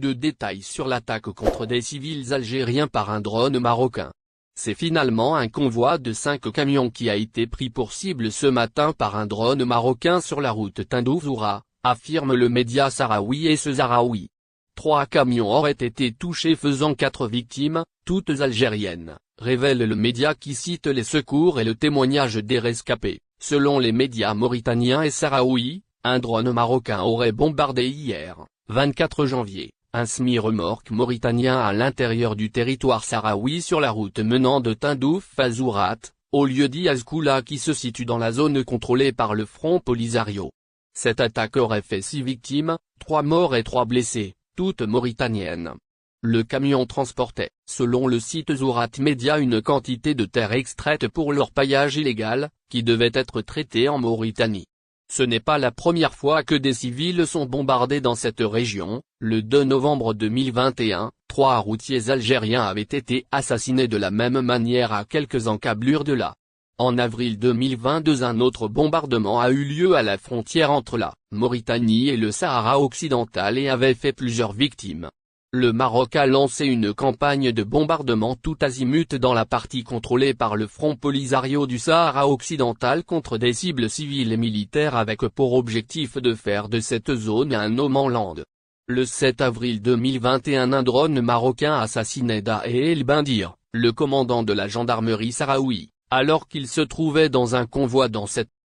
de détails sur l'attaque contre des civils algériens par un drone marocain. C'est finalement un convoi de 5 camions qui a été pris pour cible ce matin par un drone marocain sur la route Tindouf-Zoura, affirme le média sahraoui et ce Sahraoui. 3 camions auraient été touchés faisant 4 victimes, toutes algériennes, révèle le média qui cite les secours et le témoignage des rescapés. Selon les médias mauritaniens et sahraouis, un drone marocain aurait bombardé hier, 24 janvier, un semi-remorque mauritanien à l'intérieur du territoire sahraoui sur la route menant de Tindouf à Zourat, au lieu-dit Azkoula qui se situe dans la zone contrôlée par le Front Polisario. Cette attaque aurait fait 6 victimes, 3 morts et 3 blessés, toutes mauritaniennes. Le camion transportait, selon le site Zourat Média, une quantité de terre extraite pour l'orpaillage illégal, qui devait être traitée en Mauritanie. Ce n'est pas la première fois que des civils sont bombardés dans cette région. Le 2 novembre 2021, 3 routiers algériens avaient été assassinés de la même manière à quelques encablures de là. En avril 2022, un autre bombardement a eu lieu à la frontière entre la Mauritanie et le Sahara occidental et avait fait plusieurs victimes. Le Maroc a lancé une campagne de bombardement tout azimut dans la partie contrôlée par le Front Polisario du Sahara occidental contre des cibles civiles et militaires avec pour objectif de faire de cette zone un no-man's land. Le 7 avril 2021, un drone marocain assassinait Dahe El Bendir, le commandant de la gendarmerie sahraoui, alors qu'il se trouvait dans un convoi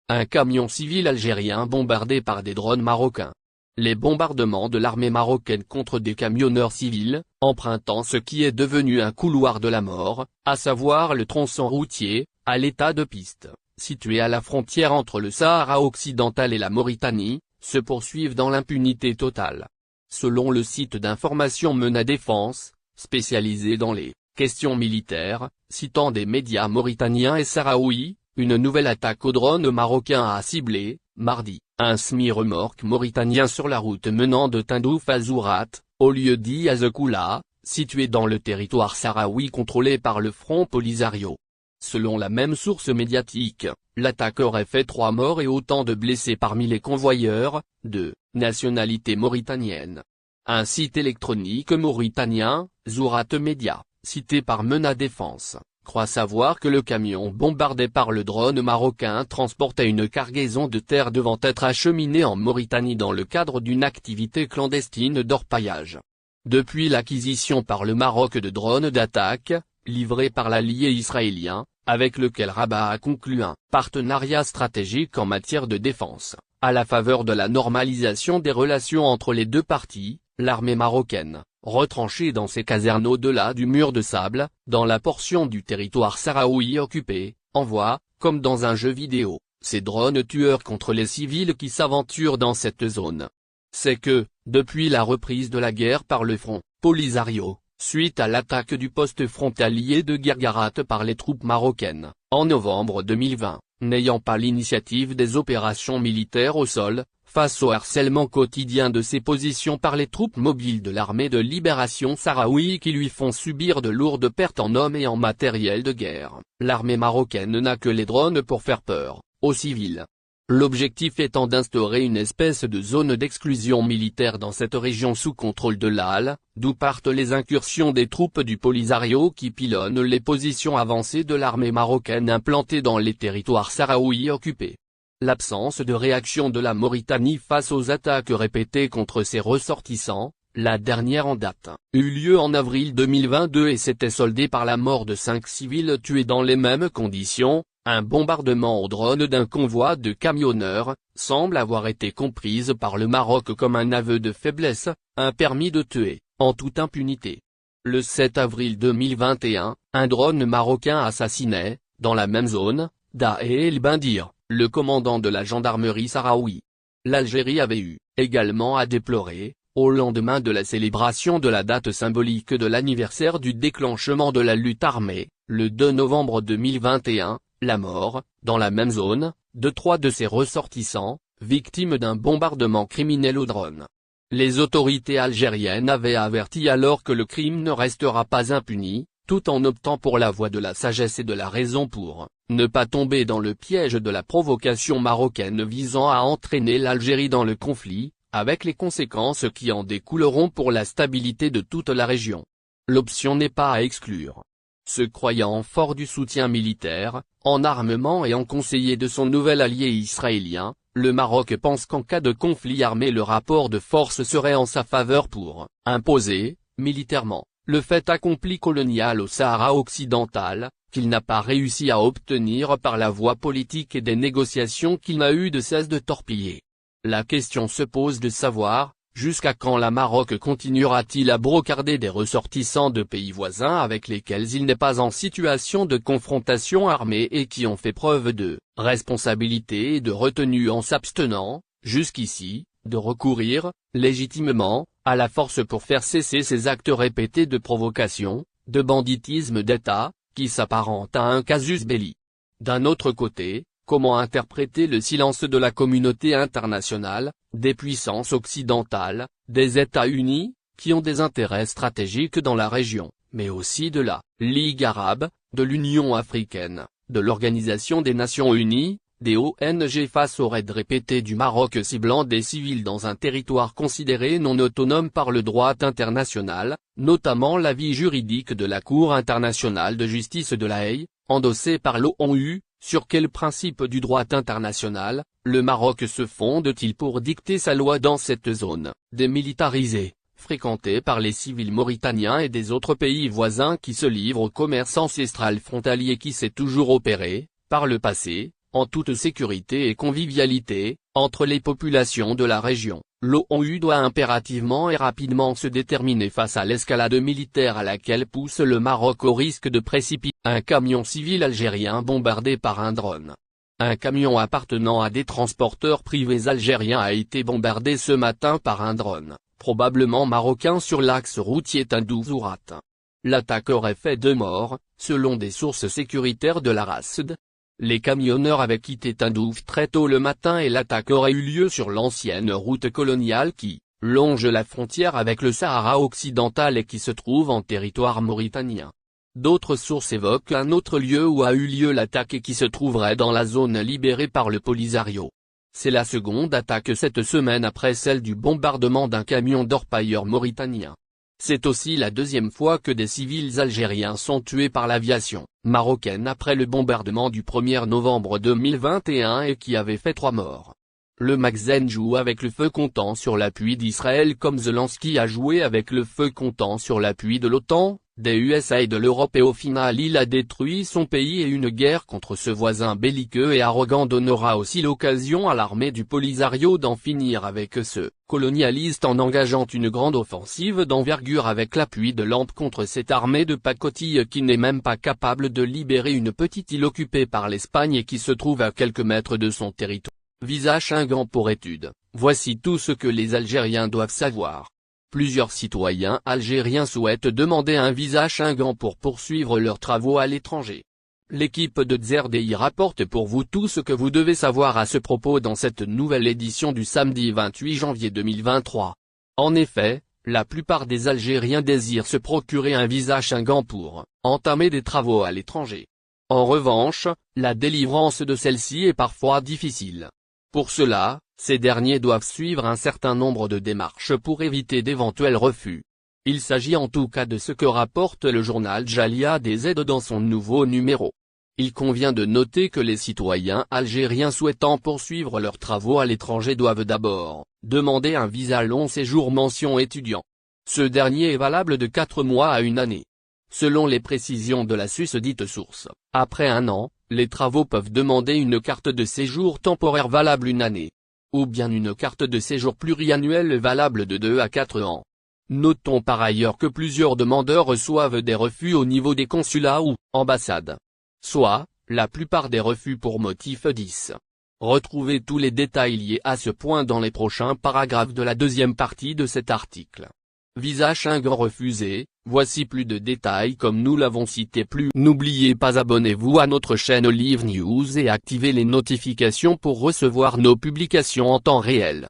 un camion civil algérien bombardé par des drones marocains. Les bombardements de l'armée marocaine contre des camionneurs civils, empruntant ce qui est devenu un couloir de la mort, à savoir le tronçon routier, à l'état de piste, situé à la frontière entre le Sahara occidental et la Mauritanie, se poursuivent dans l'impunité totale. Selon le site d'information Mena Défense, spécialisé dans les questions militaires, citant des médias mauritaniens et sahraouis, une nouvelle attaque au drone marocain a ciblé, mardi, un semi-remorque mauritanien sur la route menant de Tindouf à Zourat, au lieu-dit Azkoula, situé dans le territoire sahraoui contrôlé par le Front Polisario. Selon la même source médiatique, l'attaque aurait fait 3 morts et autant de blessés parmi les convoyeurs, de nationalité mauritanienne. Un site électronique mauritanien, Zourat Média, cité par Mena Défense, croit savoir que le camion bombardé par le drone marocain transportait une cargaison de terre devant être acheminée en Mauritanie dans le cadre d'une activité clandestine d'orpaillage. Depuis l'acquisition par le Maroc de drones d'attaque, livrés par l'allié israélien, avec lequel Rabat a conclu un partenariat stratégique en matière de défense, à la faveur de la normalisation des relations entre les deux parties, l'armée marocaine, retranchée dans ses casernes au-delà du mur de sable, dans la portion du territoire sahraoui occupé, envoie, comme dans un jeu vidéo, ces drones tueurs contre les civils qui s'aventurent dans cette zone. C'est que, depuis la reprise de la guerre par le Front Polisario, suite à l'attaque du poste frontalier de Guergarat par les troupes marocaines, en novembre 2020, n'ayant pas l'initiative des opérations militaires au sol, face au harcèlement quotidien de ses positions par les troupes mobiles de l'armée de libération sahraoui qui lui font subir de lourdes pertes en hommes et en matériel de guerre, l'armée marocaine n'a que les drones pour faire peur aux civils. L'objectif étant d'instaurer une espèce de zone d'exclusion militaire dans cette région sous contrôle de l'AL, d'où partent les incursions des troupes du Polisario qui pilonnent les positions avancées de l'armée marocaine implantée dans les territoires sahraouis occupés. L'absence de réaction de la Mauritanie face aux attaques répétées contre ses ressortissants, la dernière en date, eut lieu en avril 2022 et s'était soldée par la mort de 5 civils tués dans les mêmes conditions. Un bombardement au drone d'un convoi de camionneurs, semble avoir été comprise par le Maroc comme un aveu de faiblesse, un permis de tuer, en toute impunité. Le 7 avril 2021, un drone marocain assassinait, dans la même zone, Dahe El Bendir, le commandant de la gendarmerie sahraoui. L'Algérie avait eu, également à déplorer, au lendemain de la célébration de la date symbolique de l'anniversaire du déclenchement de la lutte armée, le 2 novembre 2021, la mort, dans la même zone, de 3 de ses ressortissants, victimes d'un bombardement criminel au drone. Les autorités algériennes avaient averti alors que le crime ne restera pas impuni, tout en optant pour la voie de la sagesse et de la raison pour ne pas tomber dans le piège de la provocation marocaine visant à entraîner l'Algérie dans le conflit, avec les conséquences qui en découleront pour la stabilité de toute la région. L'option n'est pas à exclure. Se croyant fort du soutien militaire, en armement et en conseiller de son nouvel allié israélien, le Maroc pense qu'en cas de conflit armé le rapport de force serait en sa faveur pour imposer, militairement, le fait accompli colonial au Sahara occidental, qu'il n'a pas réussi à obtenir par la voie politique et des négociations qu'il n'a eu de cesse de torpiller. La question se pose de savoir, jusqu'à quand la Maroc continuera-t-il à brocarder des ressortissants de pays voisins avec lesquels il n'est pas en situation de confrontation armée et qui ont fait preuve de responsabilité et de retenue en s'abstenant, jusqu'ici, de recourir, légitimement, à la force pour faire cesser ces actes répétés de provocation, de banditisme d'État, qui s'apparente à un casus belli. D'un autre côté, comment interpréter le silence de la communauté internationale, des puissances occidentales, des États-Unis, qui ont des intérêts stratégiques dans la région, mais aussi de la Ligue arabe, de l'Union africaine, de l'Organisation des Nations unies, des ONG face aux raids répétés du Maroc ciblant des civils dans un territoire considéré non autonome par le droit international, notamment l'avis juridique de la Cour internationale de justice de La Haye, endossé par l'ONU. Sur quel principe du droit international, le Maroc se fonde-t-il pour dicter sa loi dans cette zone, démilitarisée, fréquentée par les civils mauritaniens et des autres pays voisins qui se livrent au commerce ancestral frontalier qui s'est toujours opéré, par le passé, en toute sécurité et convivialité, entre les populations de la région? L'ONU doit impérativement et rapidement se déterminer face à l'escalade militaire à laquelle pousse le Maroc au risque de précipiter un camion civil algérien bombardé par un drone. Un camion appartenant à des transporteurs privés algériens a été bombardé ce matin par un drone, probablement marocain sur l'axe routier Tindouf-Zourat. L'attaque aurait fait 2 morts, selon des sources sécuritaires de la RASD. Les camionneurs avaient quitté Tindouf très tôt le matin et l'attaque aurait eu lieu sur l'ancienne route coloniale qui longe la frontière avec le Sahara occidental et qui se trouve en territoire mauritanien. D'autres sources évoquent un autre lieu où a eu lieu l'attaque et qui se trouverait dans la zone libérée par le Polisario. C'est la seconde attaque cette semaine après celle du bombardement d'un camion d'orpailleurs mauritanien. C'est aussi la deuxième fois que des civils algériens sont tués par l'aviation marocaine après le bombardement du 1er novembre 2021 et qui avait fait 3 morts. Le Magazine joue avec le feu comptant sur l'appui d'Israël comme Zelensky a joué avec le feu comptant sur l'appui de l'OTAN, des USA et de l'Europe et au final il a détruit son pays et une guerre contre ce voisin belliqueux et arrogant donnera aussi l'occasion à l'armée du Polisario d'en finir avec ce colonialiste en engageant une grande offensive d'envergure avec l'appui de l'AMP contre cette armée de pacotille qui n'est même pas capable de libérer une petite île occupée par l'Espagne et qui se trouve à quelques mètres de son territoire. Visa Schengen pour étude, voici tout ce que les Algériens doivent savoir. Plusieurs citoyens algériens souhaitent demander un visa Schengen pour poursuivre leurs travaux à l'étranger. L'équipe de ZRDI rapporte pour vous tout ce que vous devez savoir à ce propos dans cette nouvelle édition du samedi 28 janvier 2023. En effet, la plupart des Algériens désirent se procurer un visa Schengen pour entamer des travaux à l'étranger. En revanche, la délivrance de celle-ci est parfois difficile. Pour cela, ces derniers doivent suivre un certain nombre de démarches pour éviter d'éventuels refus. Il s'agit en tout cas de ce que rapporte le journal Jalia des aides dans son nouveau numéro. Il convient de noter que les citoyens algériens souhaitant poursuivre leurs travaux à l'étranger doivent d'abord demander un visa long séjour mention étudiant. Ce dernier est valable de 4 mois à 1 année. Selon les précisions de la susdite source, après 1 an, les travaux peuvent demander une carte de séjour temporaire valable 1 année. Ou bien une carte de séjour pluriannuelle valable de 2 à 4 ans. Notons par ailleurs que plusieurs demandeurs reçoivent des refus au niveau des consulats ou ambassades. Soit, la plupart des refus pour motif 10. Retrouvez tous les détails liés à ce point dans les prochains paragraphes de la deuxième partie de cet article. Visa Schengen refusé, voici plus de détails comme nous l'avons cité plus. N'oubliez pas abonnez-vous à notre chaîne Olive News et activez les notifications pour recevoir nos publications en temps réel.